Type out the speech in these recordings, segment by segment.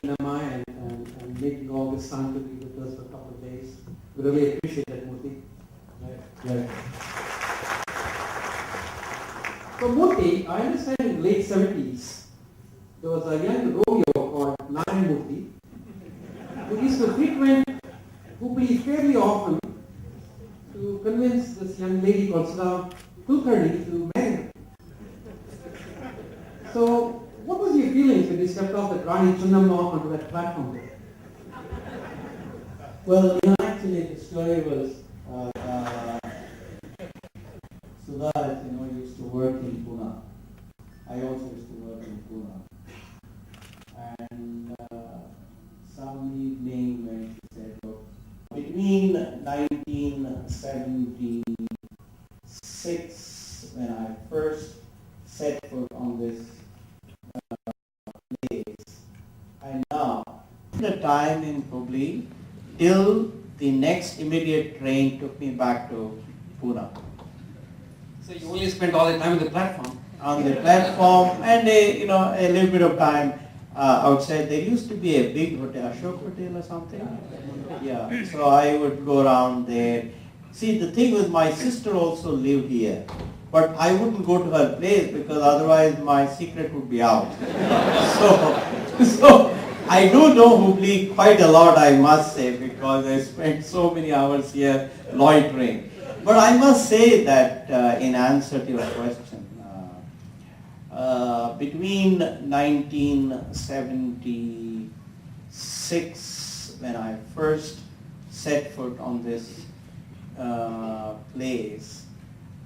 cinema and making all this time to be with us for a couple of days. We really appreciate that, Murthy. Right. So Murthy, I understand in the late 70s, there was a young Romeo called Narayana Murthy who used to frequent Hubli fairly often to convince this young lady called Sudha Kulkarni to marry him. So, what was your feelings when you stepped off the Rani Channamma onto that platform there? Well, actually the story was Sudha, as you know, used to work in Pune. I also used to work in Pune. And some evening when she said, look, between 1976, when I first set foot on this place, and now, the time in Hubli, till the next immediate train took me back to Pune. So you only spent all the time on the platform? On the platform and a little bit of time outside. There used to be a big hotel, Ashok Hotel or something. Yeah, so I would go around there. See, the thing was my sister also lived here, but I wouldn't go to her place because otherwise my secret would be out. So I do know Hubli quite a lot, I must say, because I spent so many hours here loitering. But I must say that in answer to your question, between 1976, when I first set foot on this place,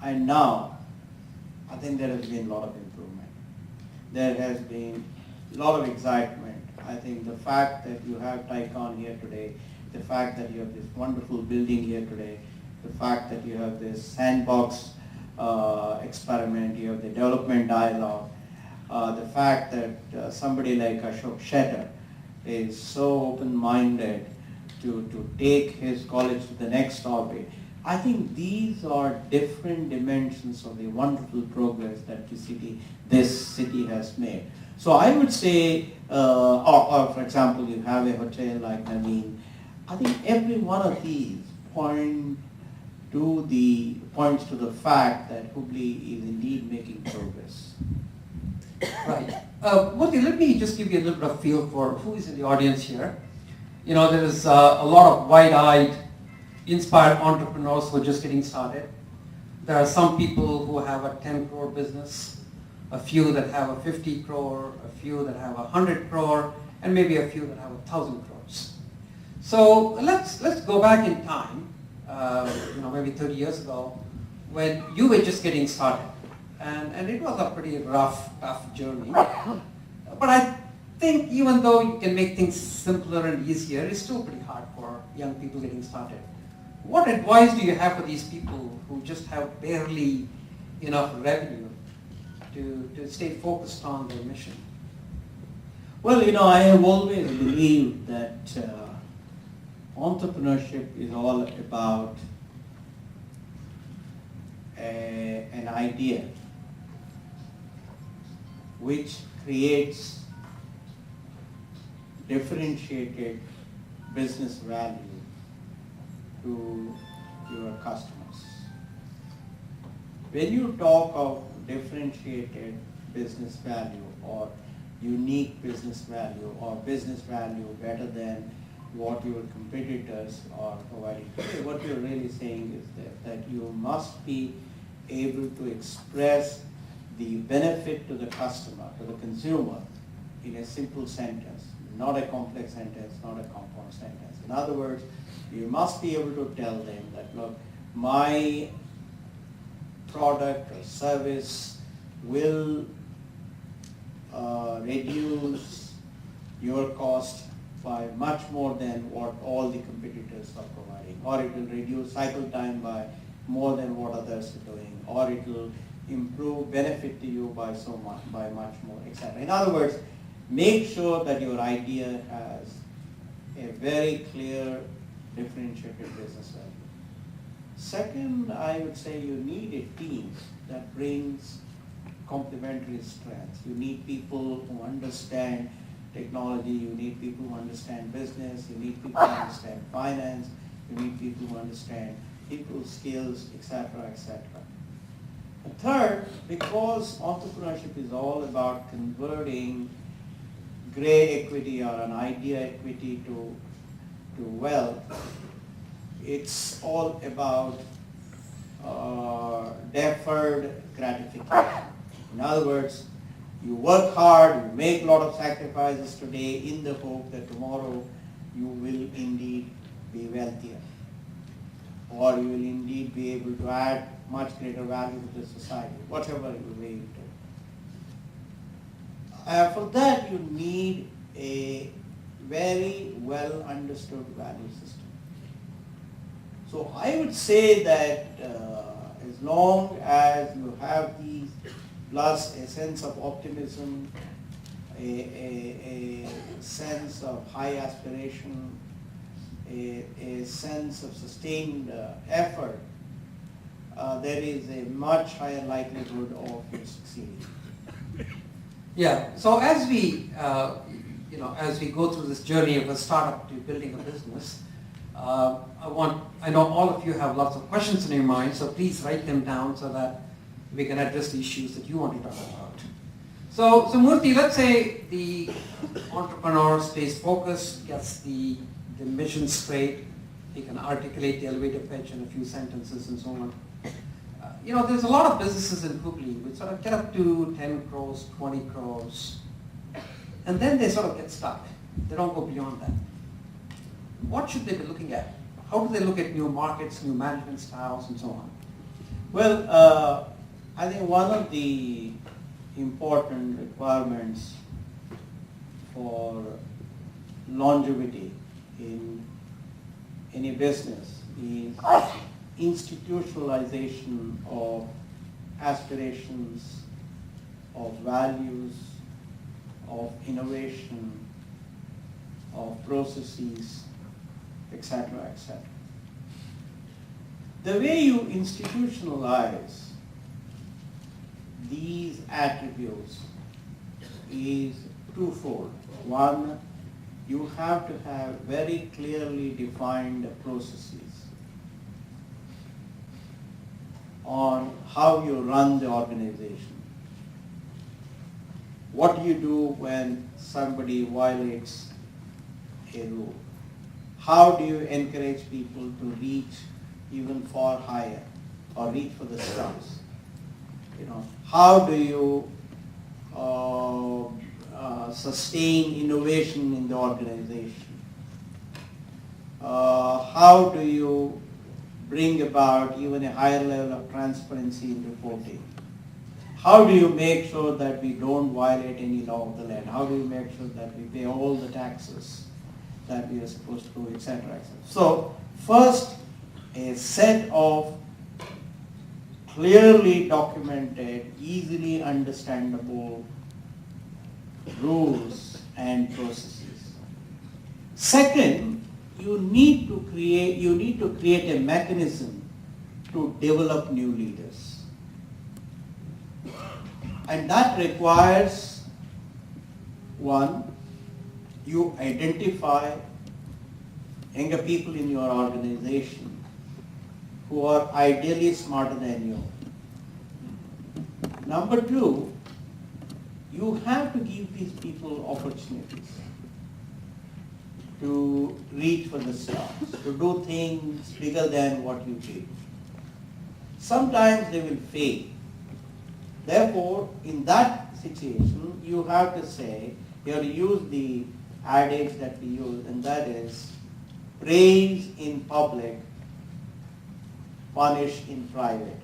and now, I think there has been a lot of improvement. There has been a lot of excitement. I think the fact that you have TiECon here today, the fact that you have this wonderful building here today, the fact that you have this sandbox experiment, you have the development dialogue, the fact that somebody like Ashok Shetter is so open-minded to take his college to the next orbit. I think these are different dimensions of the wonderful progress that this city has made. So I would say, or for example, you have a hotel like Naveen. I think every one of these points to the fact that Hubli is indeed making progress. Right. Murthy, let me just give you a little bit of feel for who is in the audience here. You know, there's a lot of wide-eyed, inspired entrepreneurs who are just getting started. There are some people who have a 10 crore business, a few that have a 50 crore, a few that have a 100 crore, and maybe a few that have 1,000 crores. So let's go back in time, maybe 30 years ago, when you were just getting started. And it was a pretty rough, tough journey. But I think even though you can make things simpler and easier, it's still pretty hard for young people getting started. What advice do you have for these people who just have barely enough revenue to stay focused on their mission? Well, I have always believed that entrepreneurship is all about an idea which creates differentiated business value to your customers. When you talk of differentiated business value or unique business value or business value better than what your competitors are providing today, what you're really saying is that you must be able to express the benefit to the customer, to the consumer, in a simple sentence, not a complex sentence, not a compound sentence. In other words, you must be able to tell them that, look, my product or service will reduce your cost by much more than what all the competitors are providing, or it will reduce cycle time by more than what others are doing, or it will improve benefit to you by so much, by much more, etc. In other words, make sure that your idea has a very clear differentiated business value. Second, I would say you need a team that brings complementary strengths. You need people who understand technology, you need people who understand business, you need people who understand finance, you need people who understand people's skills, etc., etc. And third, because entrepreneurship is all about converting gray equity or an idea equity to wealth, it's all about deferred gratification. In other words, you work hard, you make a lot of sacrifices today in the hope that tomorrow you will indeed be wealthier, or you will indeed be able to add much greater value to the society, whatever way you do. For that you need a very well understood value system. So I would say that as long as you have these, plus a sense of optimism, a sense of high aspiration, a sense of sustained effort, there is a much higher likelihood of you succeeding. Yeah. So as we, as we go through this journey of a startup to building a business, I know all of you have lots of questions in your mind, so please write them down so that we can address the issues that you want to talk about. So Murthy, let's say the entrepreneur stays focused, gets the mission straight, he can articulate the elevator pitch in a few sentences and so on. There's a lot of businesses in Hubli which sort of get up to 10 crores, 20 crores, and then they sort of get stuck. They don't go beyond that. What should they be looking at? How do they look at new markets, new management styles, and so on? Well, I think one of the important requirements for longevity in any business is institutionalization of aspirations, of values, of innovation, of processes, etc., etc. The way you institutionalize these attributes is twofold. One, you have to have very clearly defined processes on how you run the organization. What do you do when somebody violates a rule? How do you encourage people to reach even far higher or reach for the stars? How do you sustain innovation in the organization? How do you bring about even a higher level of transparency in reporting? How do you make sure that we don't violate any law of the land? How do you make sure that we pay all the taxes that we are supposed to do, etc., etc.? So first, a set of clearly documented, easily understandable rules and processes. Second, you need to create a mechanism to develop new leaders. And that requires, one, you identify younger people in your organization who are ideally smarter than you. Number two, you have to give these people opportunities to reach for the stars, to do things bigger than what you did. Sometimes they will fail. Therefore, in that situation, you have to say, you have to use the adage that we use, and that is, praise in public, punish in private.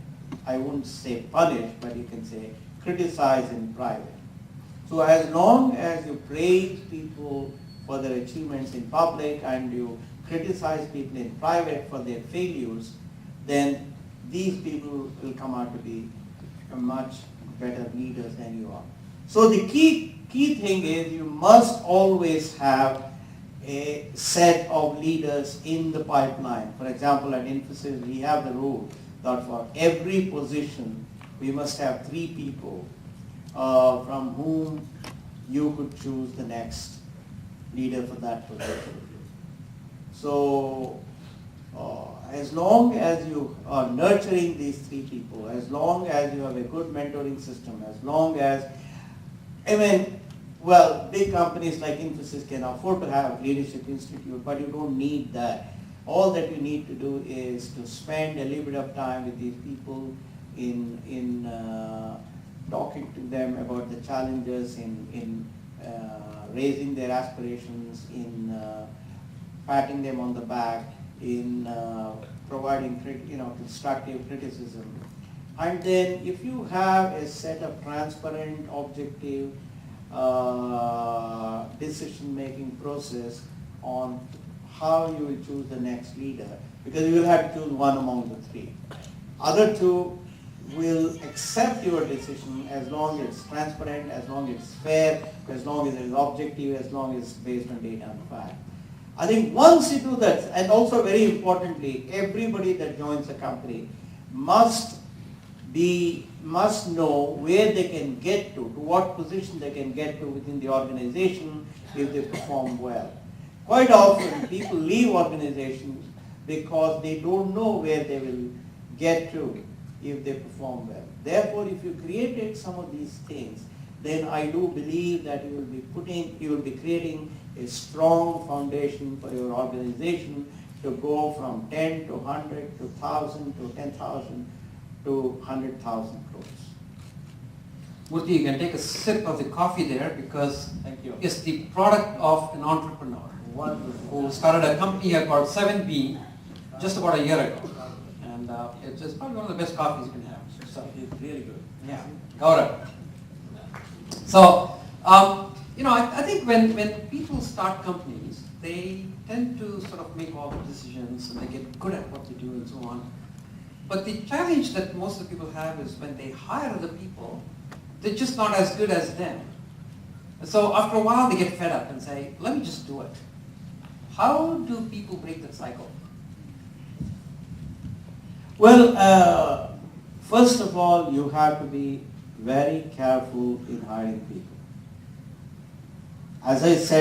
I wouldn't say punish, but you can say criticize in private. So as long as you praise people for their achievements in public and you criticize people in private for their failures, then these people will come out to be much better leaders than you are. So the key thing is you must always have a set of leaders in the pipeline. For example, at Infosys, we have the rule that for every position, we must have 3 people from whom you could choose the next leader for that position. So as long as you are nurturing these three people, as long as you have a good mentoring system, as long as, I mean, well, big companies like Infosys can afford to have leadership institute, but you don't need that. All that you need to do is to spend a little bit of time with these people in talking to them about the challenges, in raising their aspirations, in patting them on the back, in providing constructive criticism. And then if you have a set of transparent, objective decision-making process on how you will choose the next leader, because you will have to choose one among the three. Other two will accept your decision as long as it's transparent, as long as it's fair, as long as it is objective, as long as it's based on data and fact. I think once you do that, and also very importantly, everybody that joins a company must know where they can get to what position they can get to within the organization if they perform well. Quite often people leave organizations because they don't know where they will get to if they perform well. Therefore, if you created some of these things, then I do believe that you will be creating a strong foundation for your organization to go from 10 to 100 to 1,000 to 10,000 to 100,000 crores. Murthy, you can take a sip of the coffee there because Thank you. it's the product of an entrepreneur who started a company here called 7B just about a year ago. And it's probably one of the best coffees you can have. So, It's really good. yeah, got it. So, I think when people start companies, they tend to sort of make all the decisions and they get good at what they do and so on. But the challenge that most of the people have is when they hire other people, they're just not as good as them. And so after a while they get fed up and say, let me just do it. How do people break that cycle? Well, first of all, you have to be very careful in hiring people. As I said